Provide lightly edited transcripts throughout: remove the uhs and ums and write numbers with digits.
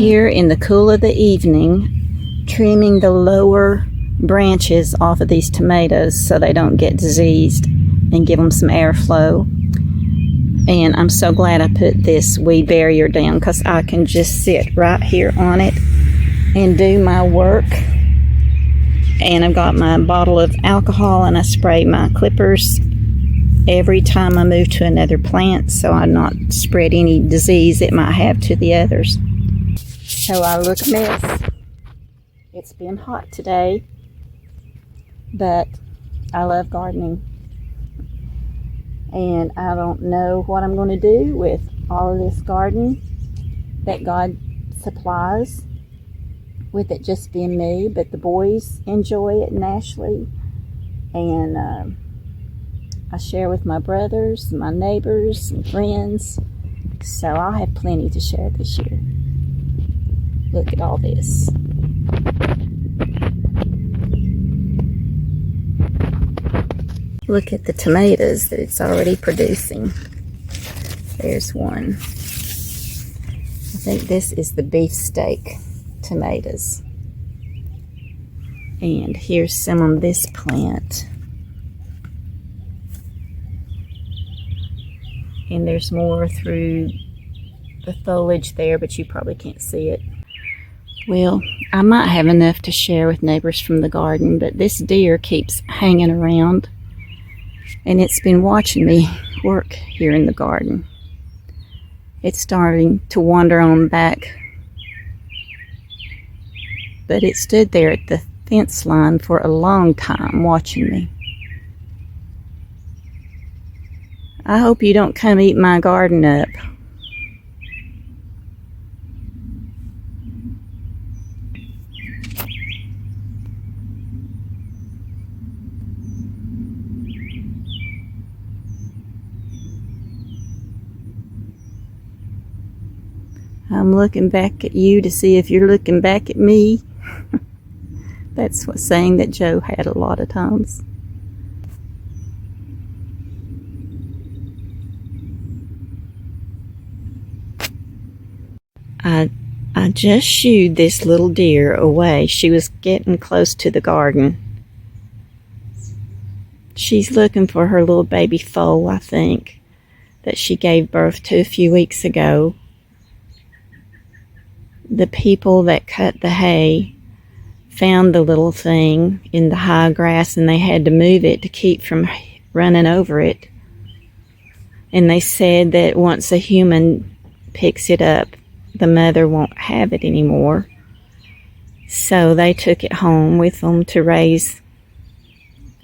here in the cool of the evening, trimming the lower branches off of these tomatoes so they don't get diseased and give them some airflow. And I'm so glad I put this weed barrier down because I can just sit right here on it and do my work. And I've got my bottle of alcohol and I spray my clippers every time I move to another plant so I not spread any disease it might have to the others. So I look a mess. It's been hot today, but I love gardening. And I don't know what I'm going to do with all of this garden that God supplies, with it just being me, but the boys enjoy it and Ashley, and I share with my brothers, my neighbors, and friends, so I'll have plenty to share this year. Look at all this. Look at the tomatoes that it's already producing. There's one. I think this is the beefsteak tomatoes. And here's some on this plant. And there's more through the foliage there, but you probably can't see it. Well, I might have enough to share with neighbors from the garden, but this deer keeps hanging around. And it's been watching me work here in the garden. It's starting to wander on back. But it stood there at the fence line for a long time watching me. I hope you don't come eat my garden up. I'm looking back at you to see if you're looking back at me. That's what saying that Joe had a lot of times. I just shooed this little deer away. She was getting close to the garden. She's looking for her little baby foal, I think, that she gave birth to a few weeks ago. The people that cut the hay found the little thing in the high grass and they had to move it to keep from running over it. And they said that once a human picks it up, the mother won't have it anymore. So they took it home with them to raise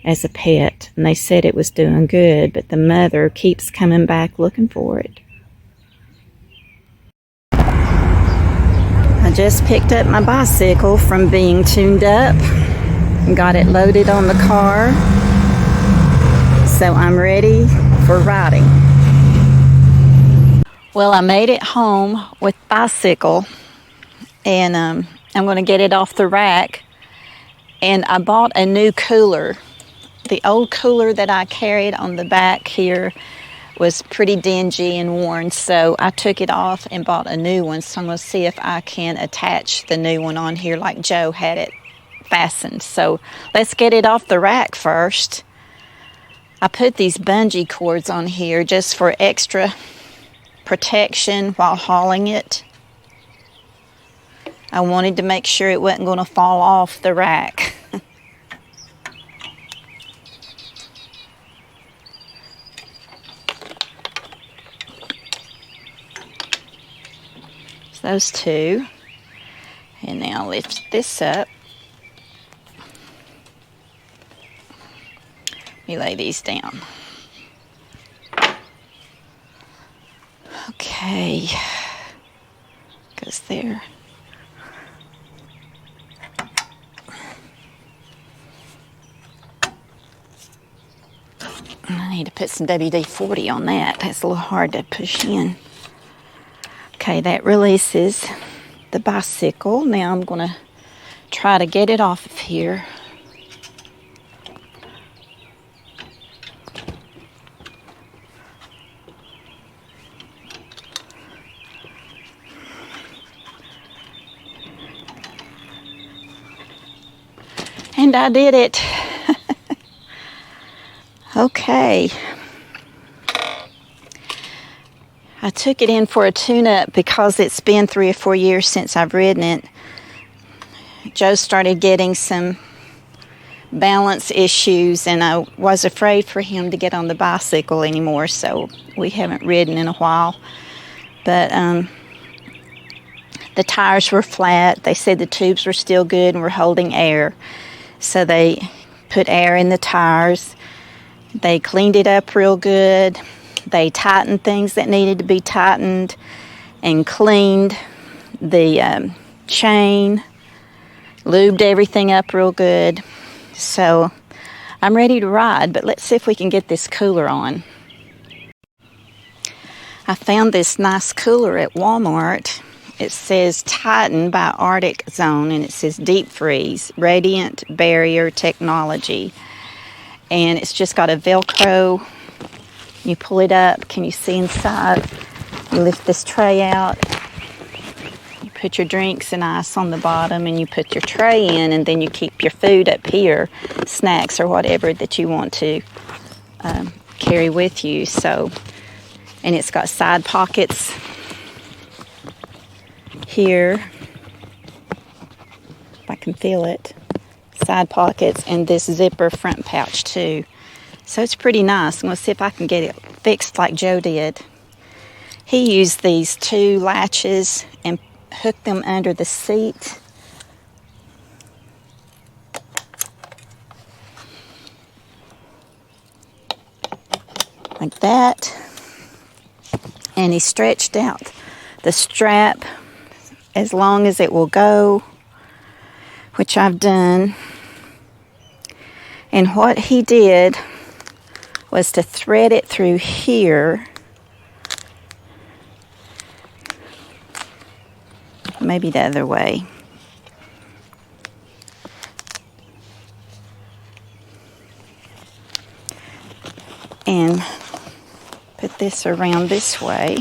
as a pet. And they said it was doing good, but the mother keeps coming back looking for it. I just picked up my bicycle from being tuned up and got it loaded on the car. So I'm ready for riding. Well, I made it home with bicycle, and I'm going to get it off the rack. And I bought a new cooler. The old cooler that I carried on the back here was pretty dingy and worn, so I took it off and bought a new one. So I'm going to see if I can attach the new one on here like Joe had it fastened. So let's get it off the rack first. I put these bungee cords on here just for extra protection while hauling it. I wanted to make sure it wasn't going to fall off the rack. So those two. And now lift this up. Let me lay these down. Okay, goes there. I need to put some WD-40 on that. That's a little hard to push in. Okay, that releases the bicycle. Now I'm going to try to get it off of here. I did it. Okay. I took it in for a tune-up because it's been 3 or 4 years since I've ridden it. Joe started getting some balance issues, and I was afraid for him to get on the bicycle anymore, so we haven't ridden in a while. But the tires were flat. They said the tubes were still good and were holding air. So they put air in the tires. They cleaned it up real good. They tightened things that needed to be tightened and cleaned the chain, lubed everything up real good. So I'm ready to ride, but let's see if we can get this cooler on. I found this nice cooler at Walmart. It says Titan by Arctic Zone, and it says deep freeze, radiant barrier technology. And it's just got a Velcro. You pull it up. Can you see inside? You lift this tray out. You put your drinks and ice on the bottom, and you put your tray in, and then you keep your food up here, snacks or whatever that you want to carry with you. So, and it's got side pockets here. If I can feel it. Side pockets, and this zipper front pouch too. So it's pretty nice. I'm going to see if I can get it fixed like Joe did. He used these 2 latches and hooked them under the seat. Like that. And he stretched out the strap as long as it will go, which I've done. And what he did was to thread it through here. Maybe the other way. And put this around this way.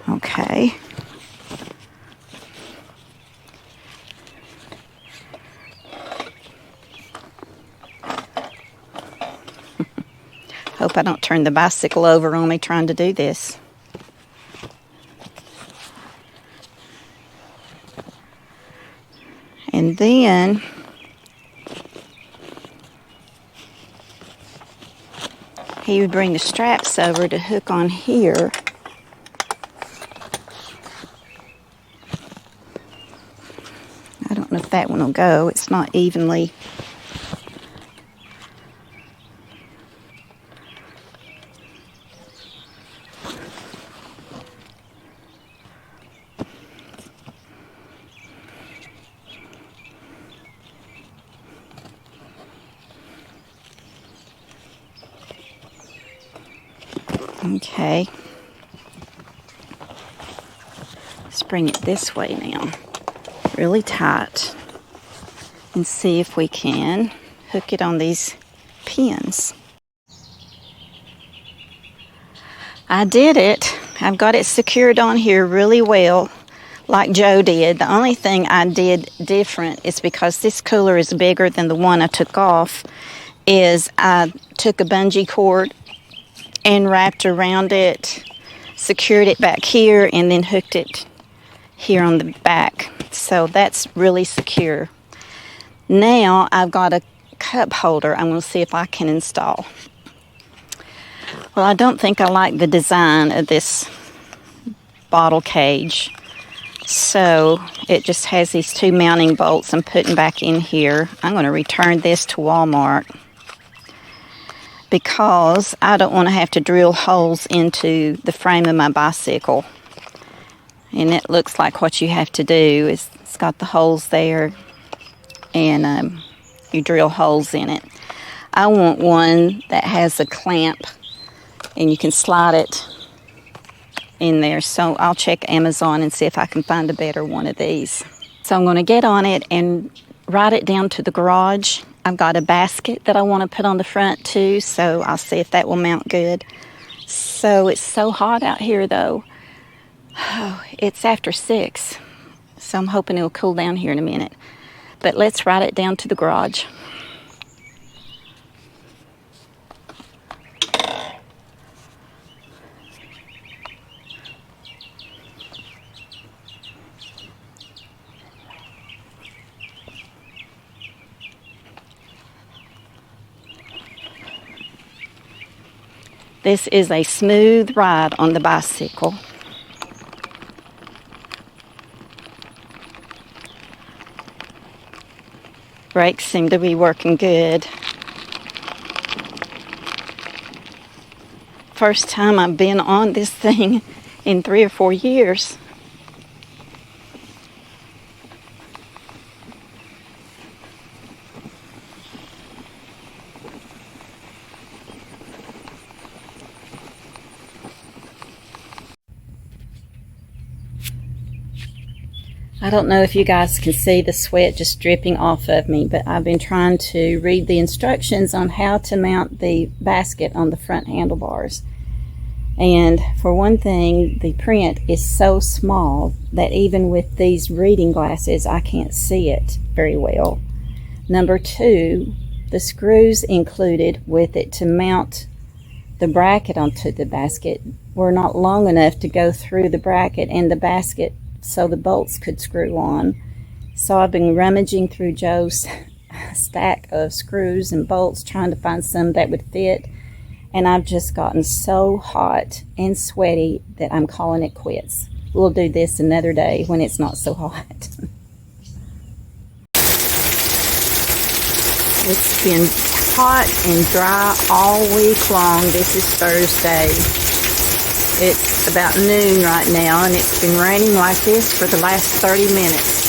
Okay. Hope I don't turn the bicycle over on me trying to do this. And then he would bring the straps over to hook on here. I don't know if that one will go. It's not evenly. Okay, let's bring it this way now, really tight, and see if we can hook it on these pins. I did it. I've got it secured on here really well, like Joe did. The only thing I did different is because this cooler is bigger than the one I took off, is I took a bungee cord and wrapped around it, secured it back here, and then hooked it here on the back. So that's really secure. Now I've got a cup holder I'm going to see if I can install. Well, I don't think I like the design of this bottle cage. So it just has these 2 mounting bolts I'm putting back in here. I'm going to return this to Walmart, because I don't want to have to drill holes into the frame of my bicycle. And it looks like what you have to do is it's got the holes there, and you drill holes in it. I want one that has a clamp and you can slide it in there. So I'll check Amazon and see if I can find a better one of these. So I'm going to get on it and ride it down to the garage. I've got a basket that I want to put on the front too, so I'll see if that will mount good. So it's so hot out here though. Oh, it's after 6. So I'm hoping it'll cool down here in a minute. But let's ride it down to the garage. This is a smooth ride on the bicycle. Brakes seem to be working good. First time I've been on this thing in 3 or 4 years. I don't know if you guys can see the sweat just dripping off of me, but I've been trying to read the instructions on how to mount the basket on the front handlebars. And for one thing, the print is so small that even with these reading glasses, I can't see it very well. Number two, the screws included with it to mount the bracket onto the basket were not long enough to go through the bracket and the basket so the bolts could screw on. So I've been rummaging through Joe's stack of screws and bolts trying to find some that would fit, and I've just gotten so hot and sweaty that I'm calling it quits. We'll do this another day when it's not so hot. It's been hot and dry all week long. This is Thursday. It's about noon right now, and it's been raining like this for the last 30 minutes.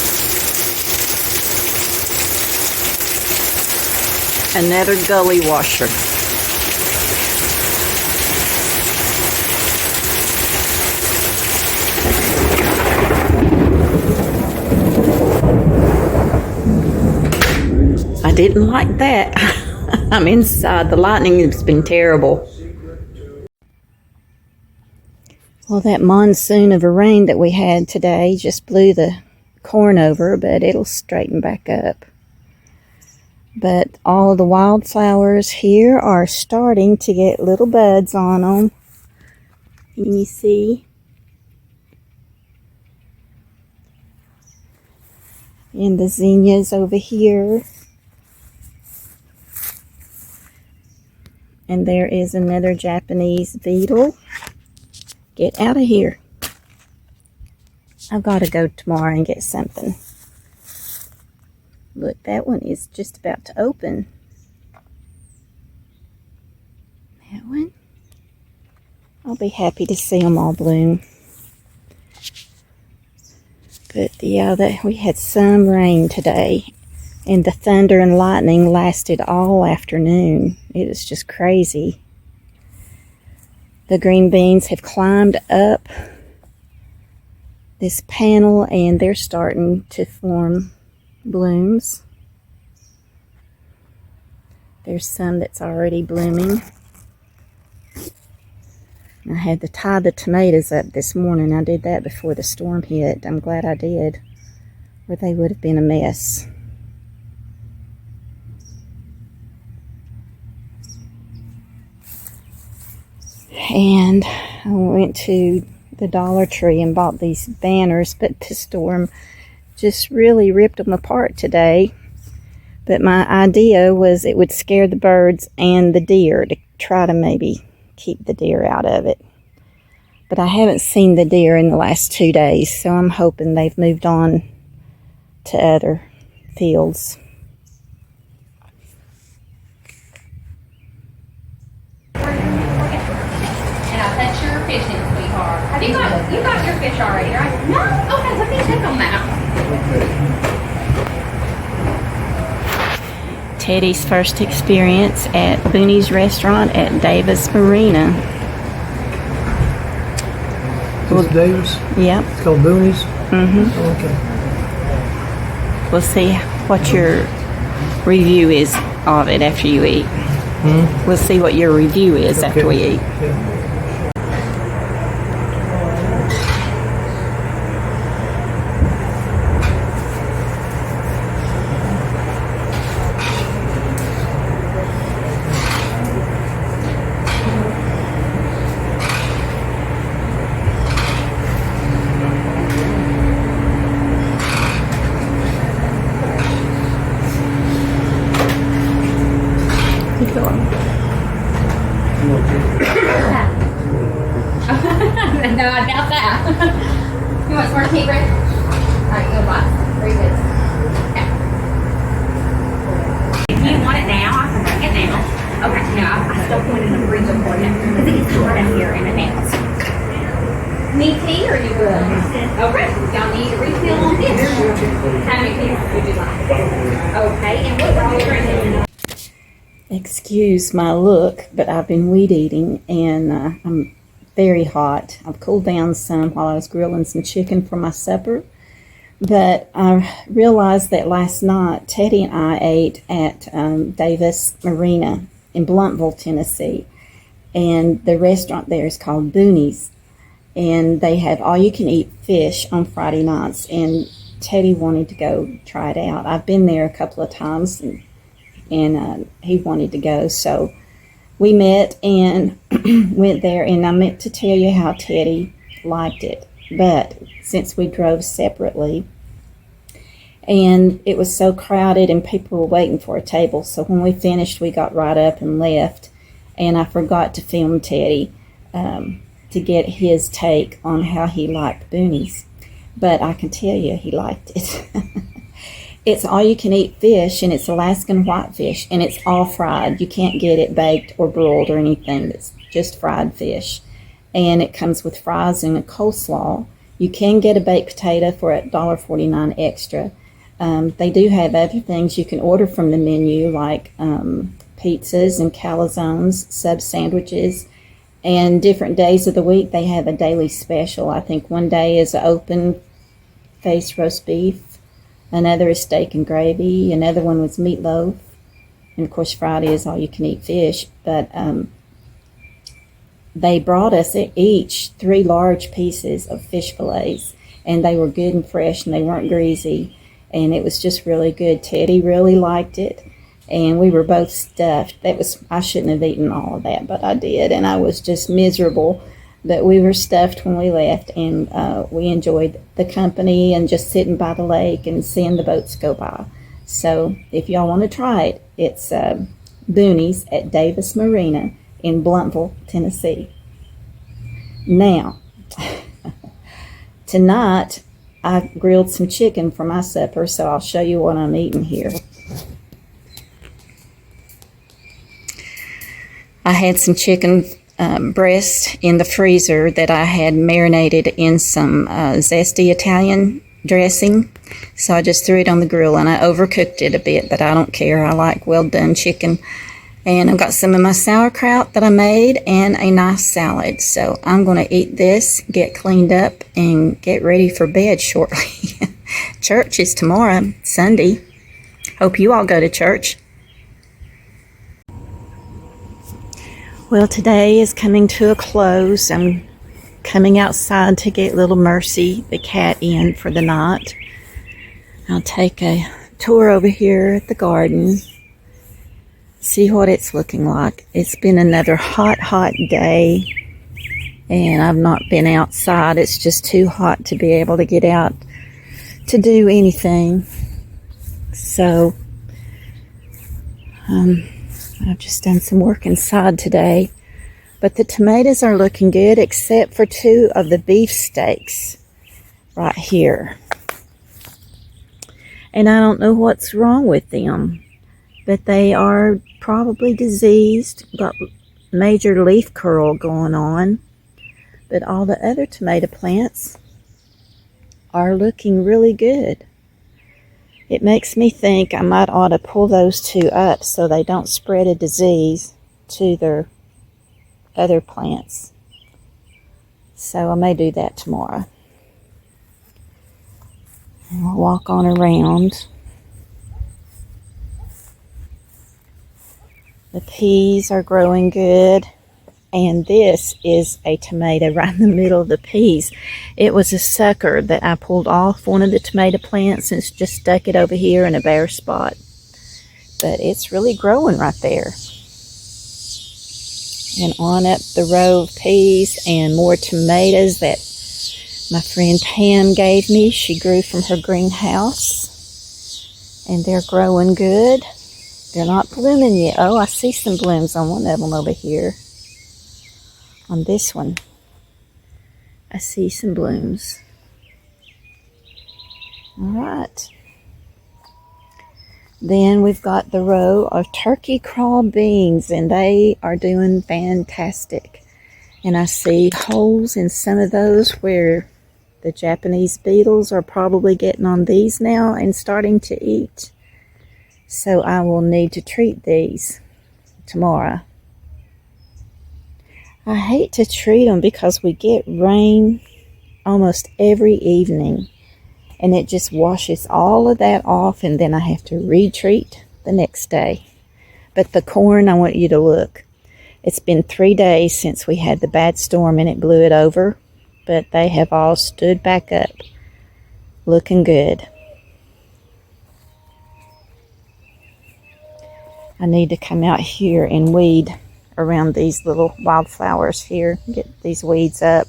Another gully washer. I didn't like that. I'm inside. The lightning has been terrible. Well, that monsoon of a rain that we had today just blew the corn over, but it'll straighten back up. But all the wildflowers here are starting to get little buds on them. Can you see? And the zinnias over here. And there is another Japanese beetle. Get out of here. I've got to go tomorrow and get something. Look, that one is just about to open. That one. I'll be happy to see them all bloom. But yeah, we had some rain today. And the thunder and lightning lasted all afternoon. It was just crazy. The green beans have climbed up this panel and they're starting to form blooms. There's some that's already blooming. I had to tie the tomatoes up this morning. I did that before the storm hit. I'm glad I did, or they would have been a mess. And I went to the Dollar Tree and bought these banners, but the storm just really ripped them apart today. But my idea was it would scare the birds and the deer to try to maybe keep the deer out of it. But I haven't seen the deer in the last 2 days, so I'm hoping they've moved on to other fields. Fishing, sweetheart. Have you got your fish already, right? No? Okay, let me check on that. Teddy's first experience at Boonies restaurant at Davis Marina. Well, Davis? Yep. It's called Boonies? Mm-hmm. Oh, okay. We'll see what your review is of it after you eat. We'll see what your review is after we eat. Okay. No, I doubt that. You want some more tea, Brent? Alright, go box. Very good. Okay. If you want it now, I can bring it now. Okay, no, I still want it in the freezer for you. Because it gets hard out here in the house. Need tea or are you good? Okay, y'all need a refill on this. How many people would you like? Okay, and what are you drinking? Excuse my look, but I've been weed eating and I'm very hot. I've cooled down some while I was grilling some chicken for my supper. But I realized that last night Teddy and I ate at Davis Marina in Blunteville, Tennessee. And the restaurant there is called Boonies. And they have all-you-can-eat fish on Friday nights. And Teddy wanted to go try it out. I've been there a couple of times and he wanted to go. So we met and went there. And I meant to tell you how Teddy liked it. But since we drove separately, and it was so crowded and people were waiting for a table, so when we finished, we got right up and left. And I forgot to film Teddy to get his take on how he liked Boonies. But I can tell you he liked it. It's all-you-can-eat fish, and it's Alaskan whitefish, and it's all fried. You can't get it baked or broiled or anything. It's just fried fish. And it comes with fries and a coleslaw. You can get a baked potato for $1.49 extra. They do have other things you can order from the menu, like pizzas and calzones, sub sandwiches, and different days of the week they have a daily special. I think one day is an open face roast beef, another is steak and gravy, another one was meatloaf, and of course Friday is all you can eat fish. But they brought us each 3 large pieces of fish fillets, and they were good and fresh, and they weren't greasy, and it was just really good. Teddy really liked it, and we were both stuffed. I shouldn't have eaten all of that, but I did, and I was just miserable. But we were stuffed when we left, and we enjoyed the company and just sitting by the lake and seeing the boats go by. So if y'all want to try it, it's Boonies at Davis Marina in Blunteville, Tennessee. Now, tonight I grilled some chicken for my supper, so I'll show you what I'm eating here. I had some chicken breast in the freezer that I had marinated in some zesty Italian dressing. So I just threw it on the grill and I overcooked it a bit, but I don't care. I like well done chicken. And I've got some of my sauerkraut that I made and a nice salad. So I'm going to eat this, get cleaned up, and get ready for bed shortly. Church is tomorrow, Sunday. Hope you all go to church. Well, today is coming to a close. I'm coming outside to get little Mercy, the cat, in for the night. I'll take a tour over here at the garden, see what it's looking like. It's been another hot day, and I've not been outside. It's just too hot to be able to get out to do anything. So, I've just done some work inside today, but the tomatoes are looking good except for 2 of the beef steaks right here. And I don't know what's wrong with them, but they are probably diseased, got major leaf curl going on. But all the other tomato plants are looking really good. It makes me think I might ought to pull those 2 up so they don't spread a disease to their other plants. So I may do that tomorrow. And we'll walk on around. The peas are growing good. And this is a tomato right in the middle of the peas. It was a sucker that I pulled off one of the tomato plants and it's just stuck it over here in a bare spot. But it's really growing right there. And on up the row of peas and more tomatoes that my friend Pam gave me. She grew from her greenhouse. And they're growing good. They're not blooming yet. Oh, I see some blooms on one of them over here. On this one, I see some blooms. All right. Then we've got the row of turkey crawl beans, and they are doing fantastic. And I see holes in some of those where the Japanese beetles are probably getting on these now and starting to eat. So I will need to treat these tomorrow. I hate to treat them because we get rain almost every evening. And it just washes all of that off, and then I have to retreat the next day. But the corn, I want you to look. It's been 3 days since we had the bad storm and it blew it over. But they have all stood back up. Looking good. I need to come out here and weed around these little wildflowers here. Get these weeds up.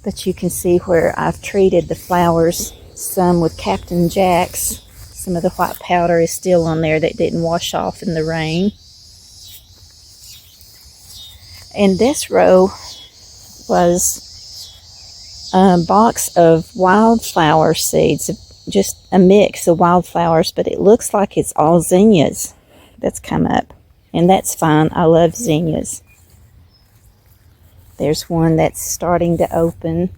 But you can see where I've treated the flowers, some with Captain Jack's. Some of the white powder is still on there that didn't wash off in the rain. And this row was a box of wildflower seeds, just a mix of wildflowers, but it looks like it's all zinnias that's come up. And that's fine. I love zinnias. There's one that's starting to open.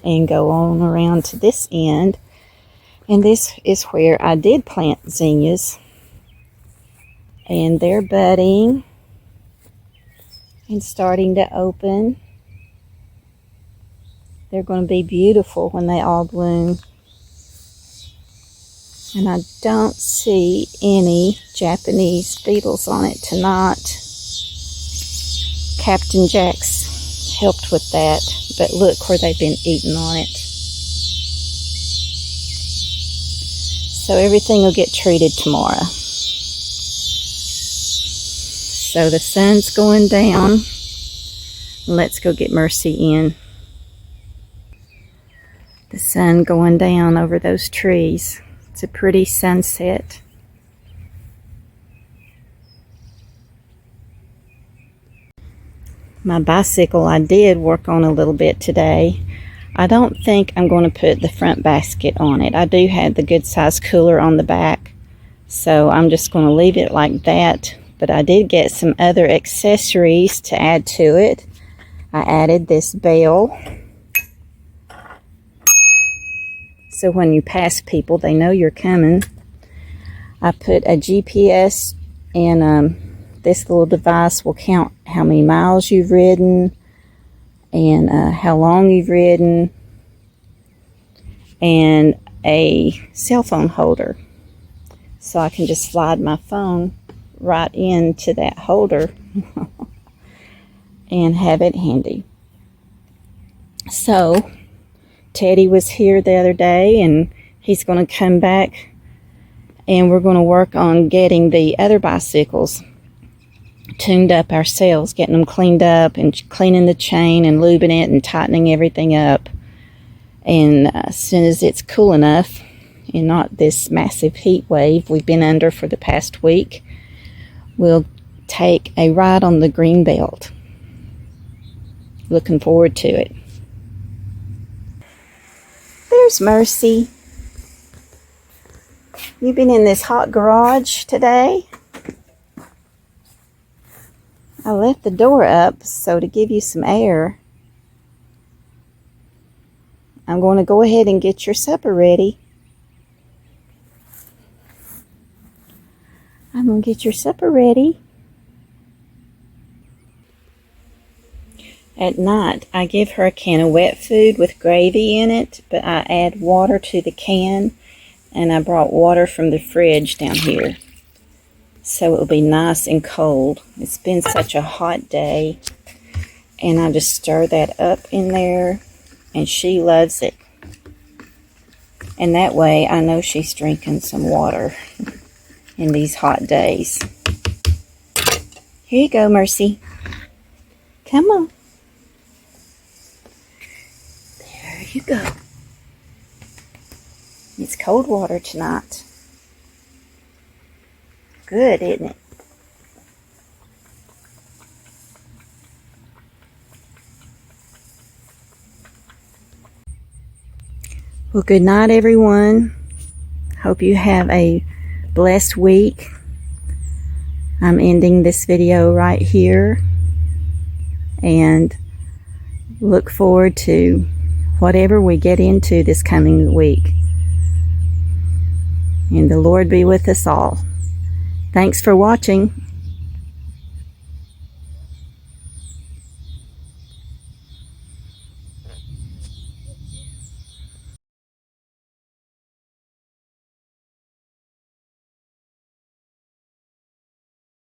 And go on around to this end. And this is where I did plant zinnias. And they're budding and starting to open. They're going to be beautiful when they all bloom. And I don't see any Japanese beetles on it tonight. Captain Jack's helped with that, but look where they've been eating on it. So everything will get treated tomorrow. So the sun's going down. Let's go get Mercy in. The sun going down over those trees. It's a pretty sunset. My bicycle I did work on a little bit today. I don't think I'm going to put the front basket on it. I do have the good size cooler on the back, so I'm just going to leave it like that. But I did get some other accessories to add to it. I added this bell. So when you pass people, they know you're coming. I put a GPS, and this little device will count how many miles you've ridden and how long you've ridden, and a cell phone holder. So I can just slide my phone right into that holder and have it handy. So Teddy was here the other day, and he's going to come back, and we're going to work on getting the other bicycles tuned up ourselves, getting them cleaned up and cleaning the chain and lubing it and tightening everything up. And as soon as it's cool enough and not this massive heat wave we've been under for the past week, we'll take a ride on the green belt. Looking forward to it. There's Mercy. You've been in this hot garage today. I left the door up so to give you some air. I'm going to go ahead and get your supper ready. I'm going to get your supper ready. At night, I give her a can of wet food with gravy in it, but I add water to the can, and I brought water from the fridge down here, so it will be nice and cold. It's been such a hot day, and I just stir that up in there, and she loves it. And that way, I know she's drinking some water in these hot days. Here you go, Mercy. Come on. you go. It's cold water tonight. Good, isn't it? Well, good night, everyone. Hope you have a blessed week. I'm ending this video right here and look forward to whatever we get into this coming week. And the Lord be with us all. Thanks for watching.